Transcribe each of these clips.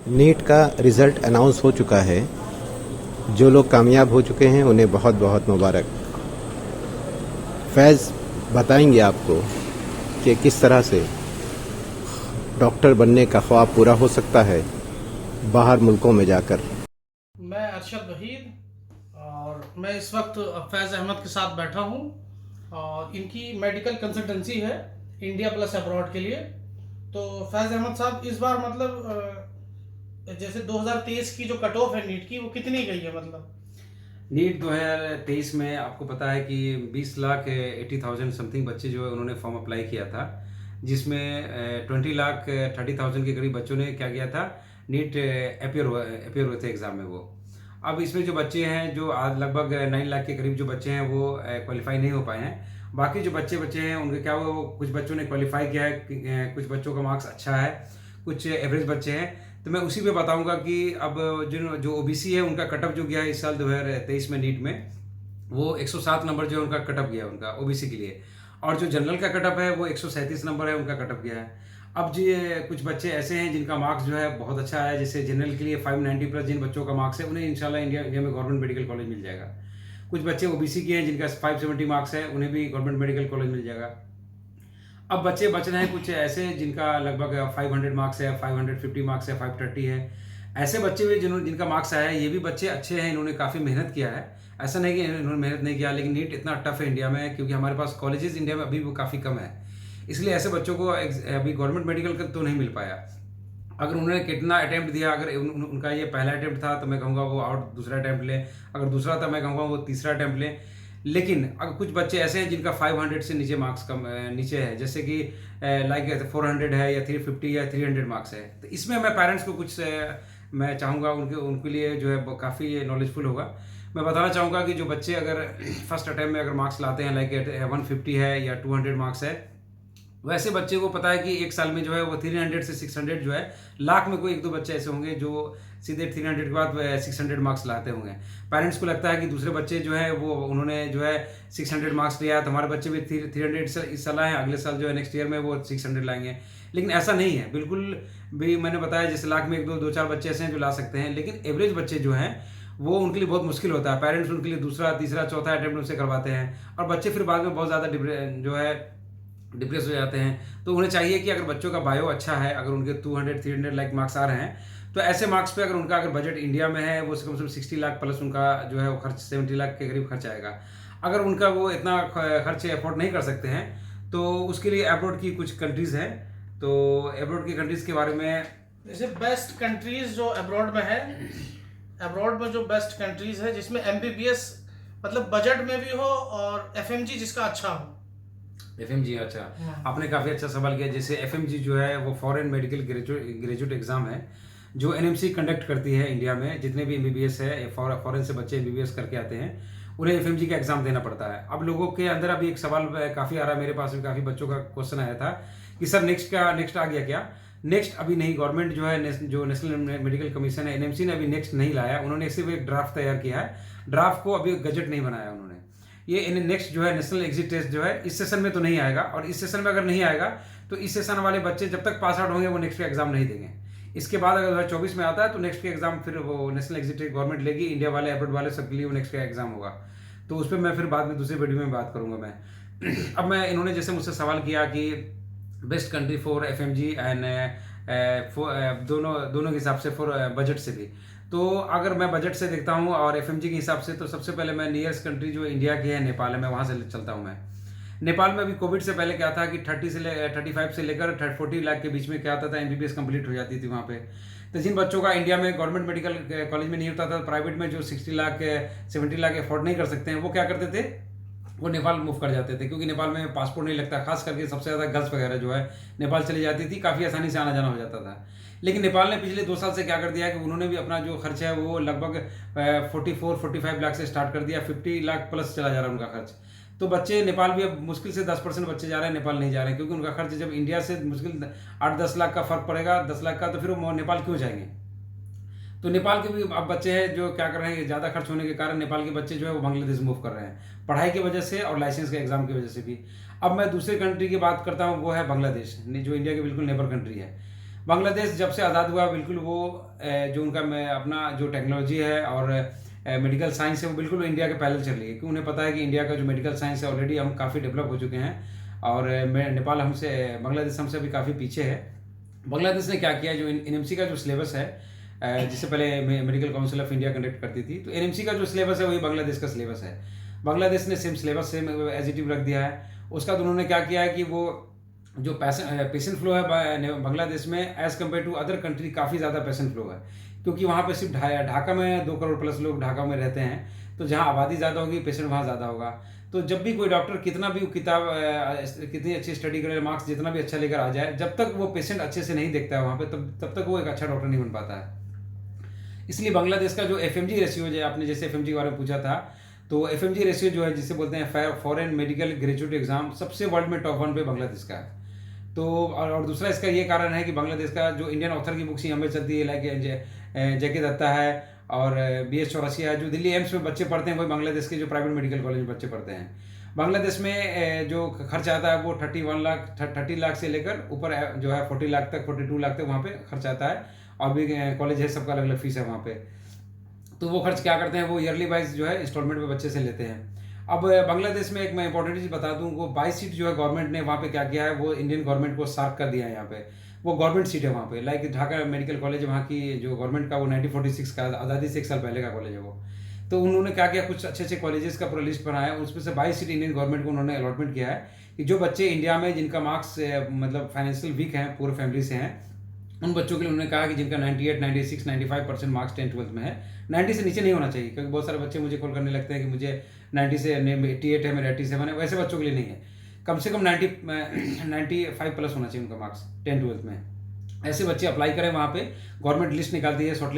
NEET का result announce हो चुका है। जो लोग कामयाब हो चुके हैं उन्हें बहुत बहुत मुबारक। फैज़ बताएंगे आपको कि किस तरह से डॉक्टर बनने का ख्वाब पूरा हो सकता है बाहर मुल्कों में जाकर। मैं अरशद वहीद और मैं इस वक्त फैज़ अहमद के साथ बैठा हूँ और इनकी मेडिकल कंसल्टेंसी है इंडिया प्लस अब्रॉड के लिए। तो फैज़ अहमद साहब इस बार मतलब जैसे 2023 की जो कट ऑफ है नीट की वो कितनी गई है मतलब। नीट 2023 में आपको पता है कि 20,80,000 समथिंग बच्चे जो है उन्होंने फॉर्म अप्लाई किया था, जिसमें 20,30,000 के करीब बच्चों ने क्या किया था, नीट अपियर हुए थे एग्ज़ाम में वो। अब इसमें जो बच्चे हैं, जो आज लगभग 9 लाख के करीब जो बच्चे हैं वो क्वालिफाई नहीं हो पाए हैं। बाकी जो बच्चे हैं उनके क्या हुआ, वो कुछ बच्चों ने क्वालिफाई किया है, कुछ बच्चों का मार्क्स अच्छा है, कुछ एवरेज बच्चे हैं। तो मैं उसी पे बताऊंगा कि अब जो ओबीसी है उनका कटअप जो गया है इस साल 2023 में नीट में, वो 107 नंबर जो है उनका कटअप गया है उनका ओबीसी के लिए। और जो जनरल का कटअप है वो 137 नंबर है उनका कटअप गया है। अब जी कुछ बच्चे ऐसे हैं जिनका मार्क्स जो है बहुत अच्छा है, जैसे जनरल के लिए 590 प्लस जिन बच्चों का मार्क्स है उन्हें इंशाल्लाह इंडिया में गवर्नमेंट मेडिकल कॉलेज मिल जाएगा। कुछ बच्चे ओबीसी के हैं जिनका 570 मार्क्स है, उन्हें भी गवर्नमेंट मेडिकल कॉलेज मिल जाएगा। अब बच्चे बच रहे हैं कुछ ऐसे जिनका लगभग 500 मार्क्स है, 550 मार्क्स है, 530 है। ऐसे बच्चे भी जिनका मार्क्स आया है, ये भी बच्चे अच्छे हैं, इन्होंने काफ़ी मेहनत किया है। ऐसा नहीं कि इन्होंने मेहनत नहीं किया, लेकिन नीट इतना टफ है इंडिया में क्योंकि हमारे पास कॉलेजेस इंडिया में अभी भी काफ़ी कम है। इसलिए ऐसे बच्चों को अभी गवर्नमेंट मेडिकल का तो नहीं मिल पाया। अगर उन्होंने कितना अटैम्प्ट दिया, अगर उनका ये पहला अटैम्प्ट था तो मैं कहूँगा वो और दूसरा अटैम्प्ट लें, अगर दूसरा था मैं कहूँगा वो तीसरा अटैम्प्ट लें। लेकिन अगर कुछ बच्चे ऐसे हैं जिनका 500 से नीचे मार्क्स कम नीचे है, जैसे कि लाइक 400 है या 350 या 300 मार्क्स है, तो इसमें मैं पेरेंट्स को कुछ मैं चाहूँगा उनके उनके लिए जो है काफ़ी नॉलेजफुल होगा। मैं बताना चाहूँगा कि जो बच्चे अगर फर्स्ट अटैम्प्ट में अगर मार्क्स लाते हैं, लाइक 150 है या 200 मार्क्स है, वैसे बच्चे को पता है कि एक साल में जो है वो 300 से 600 जो है, लाख में कोई एक दो बच्चे ऐसे होंगे जो सीधे 300 के बाद 600 मार्क्स लाते होंगे। पेरेंट्स को लगता है कि दूसरे बच्चे जो है वो उन्होंने जो है 600 मार्क्स लिया तो हमारे बच्चे भी 300 से इस साल आए, अगले साल जो है नेक्स्ट ईयर में वो 600 लाएंगे। लेकिन ऐसा नहीं है बिल्कुल भी। मैंने बताया जैसे लाख में एक दो चार बच्चे ऐसे हैं जो ला सकते हैं, लेकिन एवरेज बच्चे जो हैं वो उनके लिए बहुत मुश्किल होता है। पेरेंट्स उनके लिए दूसरा तीसरा चौथा अटैम्प्ट उनसे करवाते हैं और बच्चे फिर बाद में बहुत ज़्यादा जो है डिप्रेस हो जाते हैं। तो उन्हें चाहिए कि अगर बच्चों का बायो अच्छा है, अगर उनके 200-300 लाइक मार्क्स आ रहे हैं, तो ऐसे मार्क्स पे अगर उनका अगर बजट इंडिया में है वो कम से कम 60 लाख प्लस उनका जो है वो खर्च 70 लाख के करीब खर्च आएगा। अगर उनका वो इतना खर्च अफोर्ड नहीं कर सकते हैं तो उसके लिए अब्रॉड की कुछ कंट्रीज़ हैं। तो अब्रॉड की कंट्रीज़ के बारे में, जैसे बेस्ट कंट्रीज जो अब्रॉड में है, अब्रॉड में जो बेस्ट कंट्रीज है जिसमें एमबीबीएस मतलब बजट में भी हो और एफएमजी जिसका अच्छा हो। एफएमजी, अच्छा, हाँ। आपने काफ़ी अच्छा सवाल किया। जैसे एफएमजी जो है वो फॉरेन मेडिकल ग्रेजुएट एग्ज़ाम है जो एनएमसी कंडक्ट करती है इंडिया में। जितने भी एमबीबीएस है, फॉरेन से बच्चे एमबीबीएस करके आते हैं, उन्हें एफएमजी का एग्ज़ाम देना पड़ता है। अब लोगों के अंदर अभी एक सवाल काफ़ी आ रहा है, मेरे पास भी काफ़ी बच्चों का क्वेश्चन आया था कि सर नेक्स्ट आ गया क्या? नेक्स्ट अभी नहीं, गवर्नमेंट जो है जो नेशनल मेडिकल कमीशन है एनएमसी ने अभी नेक्स्ट नहीं लाया। उन्होंने सिर्फ एक ड्राफ्ट तैयार किया है, ड्राफ्ट को अभी गजट नहीं बनाया उन्होंने। ये नेक्स्ट जो है नेशनल एग्जिट टेस्ट जो है इस सेशन में तो नहीं आएगा, और इस सेशन में अगर नहीं आएगा तो इस सेशन वाले बच्चे जब तक पास आउट होंगे वो नेक्स्ट का एग्जाम नहीं देंगे। इसके बाद अगर 2024 में आता है तो नेक्स्ट का एग्जाम फिर वो नेशनल एग्जिट टेस्ट गवर्नमेंट लेगी, इंडिया वाले अब्रॉड वाले सबके लिए वो नेक्स्ट का एग्जाम होगा। तो उस पर मैं फिर बाद में दूसरे वीडियो में बात करूंगा मैं। अब मैं इन्होंने जैसे मुझसे सवाल किया कि best country for FMG and दोनों के हिसाब से फॉर बजट से भी। तो अगर मैं बजट से देखता हूँ और एफएमजी के हिसाब से, तो सबसे पहले मैं नियरेस्ट कंट्री जो इंडिया की है नेपाल है, मैं वहाँ से चलता हूँ। मैं नेपाल में अभी कोविड से पहले क्या था कि 35 से लेकर 40 लाख के बीच में क्या होता था, एमबीबीएस कंप्लीट हो जाती थी वहाँ पे। तो जिन बच्चों का इंडिया में गवर्नमेंट मेडिकल कॉलेज में नहीं होता था, प्राइवेट में जो 60 लाख 70 लाख अफोर्ड नहीं कर सकते हैं, वो क्या करते थे, वो नेपाल मूव कर जाते थे, क्योंकि नेपाल में पासपोर्ट नहीं लगता। खास करके सबसे ज़्यादा गर्ल्स वगैरह जो है नेपाल चली जाती थी, काफ़ी आसानी से आना जाना हो जाता था। लेकिन नेपाल ने पिछले 2 साल से क्या कर दिया है कि उन्होंने भी अपना जो खर्च है वो लगभग 44-45 लाख से स्टार्ट कर दिया, 50 लाख प्लस चला जा रहा है उनका खर्च। तो बच्चे नेपाल भी अब मुश्किल से 10% बच्चे जा रहे हैं, नेपाल नहीं जा रहे हैं, क्योंकि उनका खर्च जब इंडिया से मुश्किल 8-10 लाख का फर्क पड़ेगा, 10 लाख का, तो फिर वो नेपाल क्यों जाएंगे। तो नेपाल के भी अब बच्चे हैं जो क्या कर रहे हैं, ज़्यादा खर्च होने के कारण नेपाल के बच्चे जो है वो बांग्लादेश मूव कर रहे हैं, पढ़ाई की वजह से और लाइसेंस के एग्जाम की वजह से भी। अब मैं दूसरे कंट्री की बात करता हूँ, वो है बांग्लादेश, जो इंडिया की बिल्कुल नेबर कंट्री है। बांग्लादेश जब से आज़ाद हुआ बिल्कुल वो जो उनका अपना जो टेक्नोलॉजी है और मेडिकल साइंस है वो बिल्कुल इंडिया के पैरेलल चल रही है, क्योंकि उन्हें पता है कि इंडिया का जो मेडिकल साइंस है ऑलरेडी हम काफ़ी डेवलप हो चुके हैं और नेपाल हमसे, बांग्लादेश हमसे अभी काफ़ी पीछे है। बांग्लादेश ने क्या किया, जो एनएमसी का जो सिलेबस है, जिससे पहले medical council of India conduct करती थी, तो एनएमसी का जो सिलेबस है वही बांग्लादेश का सिलेबस है। बांग्लादेश ने same syllabus same as it is रख दिया है। उसका तो उन्होंने क्या किया है कि वो जो पेशेंट फ्लो है बांग्लादेश में as compared to other country काफ़ी ज़्यादा पेशेंट फ्लो है, क्योंकि वहाँ पे सिर्फ ढाका में 2 करोड़ प्लस लोग ढाका में रहते हैं, तो जहाँ आबादी ज़्यादा होगी पेशेंट वहाँ ज़्यादा होगा। तो जब भी कोई डॉक्टर कितना भी कितनी अच्छी स्टडी करे, मार्क्स जितना भी अच्छा लेकर आ जाए, जब तक वो पेशेंट अच्छे से नहीं देखता है वहाँ पे तब तक वो एक अच्छा डॉक्टर नहीं बन पाता है। इसलिए बांग्लादेश का जो FMG रेशियो जो आपने जैसे FMG के बारे में पूछा था, तो FMG रेशियो जो है जिसे बोलते हैं फॉरेन मेडिकल ग्रेजुएट एग्जाम, सबसे वर्ल्ड में टॉप 1 पे बांग्लादेश का है। तो और दूसरा इसका ये कारण है कि बांग्लादेश का जो इंडियन ऑथर की बुक्स यहाँ पे चलती है, लाइक JK दत्ता है और BS चौरसिया है, जो दिल्ली एम्स में बच्चे पढ़ते हैं, वही बांग्लादेश के जो प्राइवेट मेडिकल कॉलेज में बच्चे पढ़ते हैं। बांग्लादेश में जो खर्च आता है वो 30 लाख से लेकर ऊपर जो है 40 लाख तक, 42 लाख तक वहाँ पे खर्च आता है। और भी कॉलेज है, सबका अलग अलग फीस है वहाँ पे। तो वो खर्च क्या करते हैं, वो ईयरली वाइज जो है इंस्टॉलमेंट में बच्चे से लेते हैं। अब बांग्लादेश में एक मैं इंपॉर्टेंट चीज़ बता दूं, वो 22 सीट जो है गवर्नमेंट ने वहाँ पे क्या किया है, वो इंडियन गवर्नमेंट को सार्क कर दिया है। यहाँ पे वो गवर्नमेंट सीट है वहाँ पे, लाइक ढाका मेडिकल कॉलेज है वहाँ की जो गवर्नमेंट का, वो 1946 का आज़ादी से 1 साल पहले का कॉलेज है वो। तो उन्होंने क्या किया, कुछ अच्छे अच्छे कॉलेजेस का पूरा लिस्ट बनाया, उसमें से 22 सीट इंडियन गवर्नमेंट को उन्होंने अलॉटमेंट किया है कि जो बच्चे इंडिया में जिनका मार्क्स मतलब फाइनेंशियल वीक हैं, पूरे फैमिली से हैं, उन बच्चों के लिए उन्होंने कहा कि जिनका 98, 96, 95% मार्क्स 10th-12th में है, 90 से नीचे नहीं होना चाहिए, क्योंकि बहुत सारे बच्चे मुझे कॉल करने लगते हैं कि मुझे 90 से 88 है, मेरे 87 है, वैसे बच्चों के लिए नहीं है। कम से कम 95 प्लस होना चाहिए उनका मार्क्स 10th-12th में। ऐसे बच्चे अप्लाई करें वहाँ पे, गवर्नमेंट लिस्ट निकालती है, शॉर्ट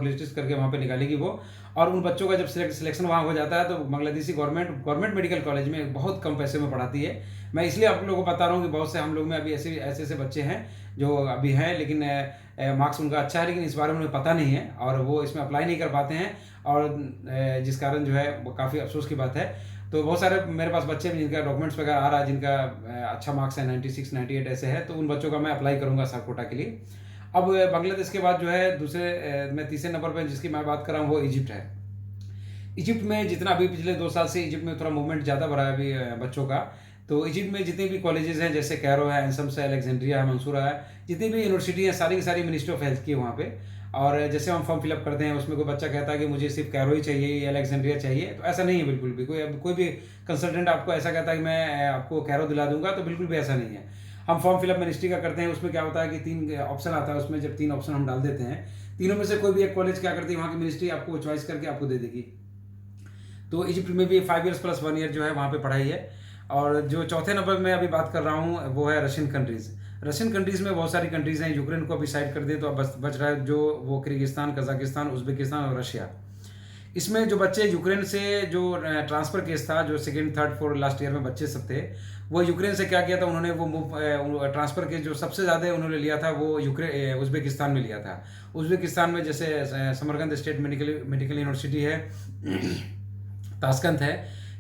लिस्ट करके वहाँ पे निकालेगी वो। और उन बच्चों का जब सिलेक्शन वहाँ हो जाता है तो बांग्लादेशी गवर्नमेंट मेडिकल कॉलेज में बहुत कम पैसे में पढ़ाती है। मैं इसलिए आप लोगों को बता रहा हूँ कि बहुत से हम लोग में अभी ऐसे बच्चे हैं जो अभी हैं, लेकिन मार्क्स उनका अच्छा है, लेकिन इस बारे में उन्हें पता नहीं है और वो इसमें अप्लाई नहीं कर पाते हैं, और जिस कारण जो है वो काफ़ी अफसोस की बात है। तो बहुत सारे मेरे पास बच्चे भी जिनका डॉक्यूमेंट्स वगैरह आ रहा है, जिनका अच्छा मार्क्स है, 96, 98 ऐसे है, तो उन बच्चों का मैं अप्लाई करूँगा सार्क कोटा के लिए। अब बांग्लादेश के बाद जो है मैं तीसरे नंबर पर जिसकी मैं बात कर रहा हूँ वो इजिप्ट है। इजिप्ट में जितना अभी पिछले 2 साल से इजिप्ट में थोड़ा मूवमेंट ज़्यादा बढ़ा है अभी बच्चों का। तो इजिप्ट में जितने भी कॉलेजेस हैं, जैसे कैरो है, एनसम्स है, अलेक्जेंड्रिया है, मंसूरा है, जितनी भी यूनिवर्सिटी है, सारी की सारी मिनिस्ट्री ऑफ हेल्थ की है वहाँ पे। और जैसे हम फॉर्म फिलअप करते हैं, उसमें कोई बच्चा कहता है कि मुझे सिर्फ कैरो ही चाहिए या अलेक्जेंड्रिया चाहिए, तो ऐसा नहीं है बिल्कुल भी। कोई भी कंसल्टेंट आपको ऐसा कहता है कि मैं आपको कैरो दिला दूंगा, तो बिल्कुल भी ऐसा नहीं है। हम फॉर्म फिलअप मिनिस्ट्री का करते हैं, उसमें क्या होता है कि 3 ऑप्शन आता है, उसमें जब 3 ऑप्शन हम डाल देते हैं, तीनों में से कोई भी एक कॉलेज क्या करती है, वहाँ की मिनिस्ट्री आपको चॉइस करके आपको दे देगी। तो इजिप्ट में भी 5 ईयर्स प्लस 1 ईयर जो है वहाँ पे पढ़ाई है। और जो चौथे नंबर में अभी बात कर रहा हूँ वो है रशियन कंट्रीज़। रशियन कंट्रीज़ में बहुत सारी कंट्रीज़ हैं, यूक्रेन को अभी साइड कर दें तो अब बच रहा है जो वो किर्गिस्तान, कजाकिस्तान, उज़्बेकिस्तान और रशिया। इसमें जो बच्चे यूक्रेन से जो ट्रांसफ़र केस था, जो 2nd, 3rd, 4th last year में बच्चे सब थे, वो यूक्रेन से क्या किया था उन्होंने, वो ट्रांसफ़र केस जो सबसे ज़्यादा उन्होंने लिया था वो उज़्बेकिस्तान में लिया था। उज़्बेकिस्तान में जैसे समरकंद स्टेट मेडिकल यूनिवर्सिटी है, ताशकंद है,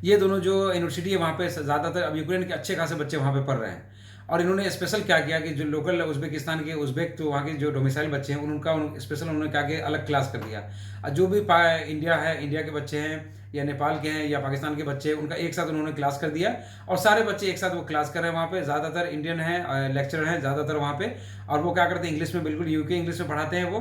ये दोनों जो यूनिवर्सिटी है वहाँ पे ज़्यादातर अब यूक्रेन के अच्छे खासे बच्चे वहाँ पे पढ़ रहे हैं। और इन्होंने स्पेशल क्या किया कि जो लोकल उज़्बेकिस्तान के उज़्बेक तो वहाँ के जो डोमिसाइल बच्चे हैं उनका स्पेशल उन्होंने क्या किया, अलग क्लास कर दिया। और जो भी इंडिया के बच्चे हैं या नेपाल के हैं या पाकिस्तान के बच्चे हैं, उनका एक साथ उन्होंने क्लास कर दिया और सारे बच्चे एक साथ वो क्लास कर रहे हैं वहाँ पे। ज़्यादातर इंडियन हैं, लेक्चरर हैं ज़्यादातर वहाँ पे, और वो क्या करते हैं इंग्लिश में, बिल्कुल यूके इंग्लिश में पढ़ाते हैं वो,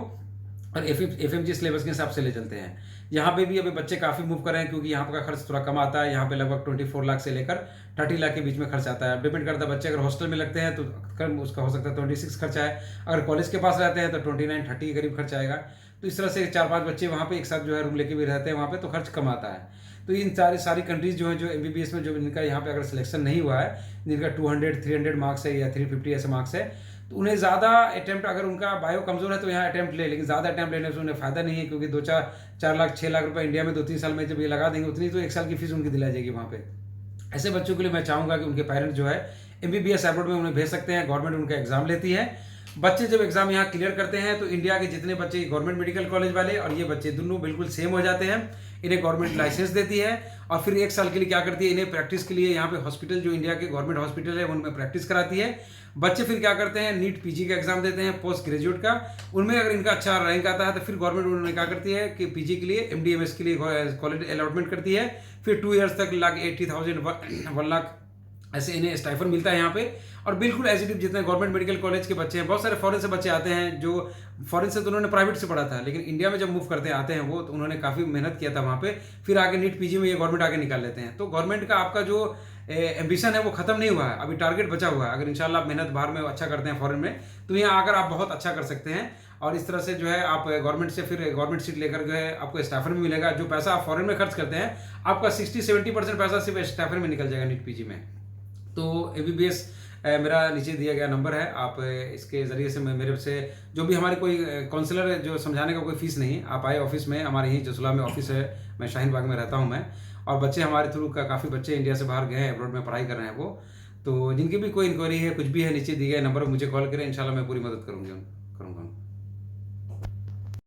और FMG सिलेबस के हिसाब से ले चलते हैं। यहाँ पे भी अभी बच्चे काफ़ी मूव कर रहे हैं, क्योंकि यहाँ का खर्च थोड़ा कम आता है। यहाँ पे लगभग 24 लाख से लेकर 30 लाख के बीच में खर्च आता है। डिपेंड करता है, बच्चे अगर हॉस्टल में लगते हैं तो कम उसका हो सकता है 26 खर्चा है, अगर कॉलेज के पास रहते हैं तो 29-30 के करीब खर्च आएगा। तो इस तरह से 4-5 बच्चे वहाँ पे एक साथ जो है रूम लेके भी रहते हैं वहाँ पे, तो खर्च कम आता है। तो इन सारी कंट्रीज़ जो है जो MBBS में जो इनका यहाँ पे अगर सिलेक्शन नहीं हुआ है, जिनका 200-300 मार्क्स है या 350 ऐसे मार्क्स है, तो उन्हें ज़्यादा अटैम्प्ट, अगर उनका बायो कमज़ोर है तो यहाँ अटैम्प्ट ले, लेकिन ज़्यादा अटैम्प्ट लेने से उन्हें फ़ायदा नहीं है, क्योंकि 4 लाख 6 लाख रुपए इंडिया में 2-3 साल में जब ये लगा देंगे, उतनी तो 1 साल की फीस उनकी दिलाई जाएगी वहाँ पे। ऐसे बच्चों के लिए मैं चाहूँगा कि उनके पेरेंट्स जो है MBBS एब्रॉड में उन्हें भेज सकते हैं, गवर्नमेंट उनका एग्ज़ाम लेती है। बच्चे जब एग्जाम यहाँ क्लियर करते हैं तो इंडिया के जितने बच्चे गवर्नमेंट मेडिकल कॉलेज वाले और ये बच्चे दोनों बिल्कुल सेम हो जाते हैं। इन्हें गवर्नमेंट लाइसेंस देती है और फिर 1 साल के लिए क्या करती है, इन्हें प्रैक्टिस के लिए यहाँ पे हॉस्पिटल जो इंडिया के गवर्नमेंट हॉस्पिटल है उनमें प्रैक्टिस कराती है। बच्चे फिर क्या करते हैं, नीट पीजी का एग्जाम देते हैं पोस्ट ग्रेजुएट का। उनमें अगर इनका अच्छा रैंक आता है तो फिर गवर्नमेंट उन्होंने क्या करती है कि पीजी के लिए एमडीएमएस के लिए कॉलेज अलॉटमेंट करती है। फिर 2 ईयर्स तक 1,80,000 1 लाख ऐसे इन्हें स्टाइफन मिलता है यहाँ पे। और बिल्कुल एज इट इज जितने गवर्नमेंट मेडिकल कॉलेज के बच्चे हैं, बहुत सारे फॉरेन से बच्चे आते हैं जो फॉरेन से तो उन्होंने प्राइवेट से पढ़ा था, लेकिन इंडिया में जब मूव करते आते हैं वो, तो उन्होंने काफ़ी मेहनत किया था वहाँ पे, फिर आगे नीट पीजी में ये गवर्नमेंट आगे निकाल लेते हैं। तो गवर्नमेंट का आपका जो एम्बिशन है वो खत्म नहीं हुआ है, अभी टारगेट बचा हुआ है। अगर इंशाल्लाह आप मेहनत बाहर में अच्छा करते हैं फॉरेन में, तो यहाँ आकर आप बहुत अच्छा कर सकते हैं। और इस तरह से जो है आप गवर्नमेंट से फिर गवर्नमेंट सीट लेकर जो है आपको स्टाइफन में मिलेगा। जो पैसा आप फॉरेन में खर्च करते हैं, आपका 60-70% पैसा सिर्फ स्टाइफन में निकल जाएगा नीट पीजी में। तो एबीबीएस मेरा नीचे दिया गया नंबर है, आप इसके ज़रिए से मेरे से जो भी हमारे कोई काउंसलर जो समझाने का कोई फीस नहीं, आप आए ऑफिस में, हमारे यहीं जसुला में ऑफिस है, मैं शाहीन बाग में रहता हूँ मैं। और बच्चे हमारे थ्रू का काफ़ी बच्चे इंडिया से बाहर गए हैं, अब्रॉड में पढ़ाई कर रहे हैं वो। तो जिनकी भी कोई इंक्वायरी है, कुछ भी है, नीचे दिए गए नंबर पर मुझे कॉल करें, इंशाल्लाह मैं पूरी मदद करूँगी उनको।